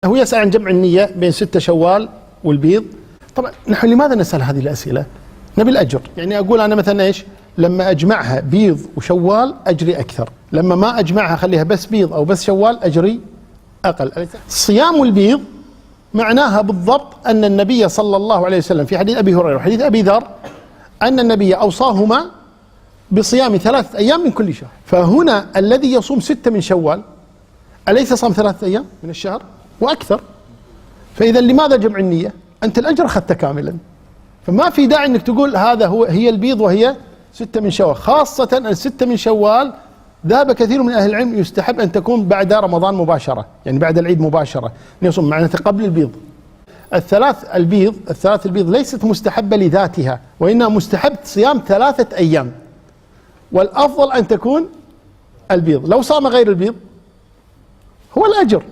هو يسأل عن جمع النية بين 6 شوال والبيض. طبعا نحن لماذا نسأل هذه الأسئلة؟ نبي الأجر. يعني أقول أنا مثلا إيش، لما أجمعها بيض وشوال أجري أكثر، لما ما أجمعها خليها بس بيض أو بس شوال أجري أقل. صيام البيض معناها بالضبط أن النبي صلى الله عليه وسلم في حديث أبي هريرة وحديث أبي ذر أن النبي أوصاهما بصيام 3 أيام من كل شهر. فهنا الذي يصوم 6 من شوال أليس صام 3 أيام من الشهر وأكثر؟ فإذا لماذا جمع النية؟ أنت الأجر أخذته كاملا، فما في داعي أنك تقول هذا هي البيض وهي 6 من شوال، خاصة 6 من شوال ذهب كثير من أهل العلم يستحب أن تكون بعد رمضان مباشرة، يعني بعد العيد مباشرة يصوم معناته قبل البيض. الثلاث البيض ليست مستحبة لذاتها، وإنها مستحب صيام 3 أيام، والأفضل أن تكون البيض. لو صام غير البيض هو الأجر.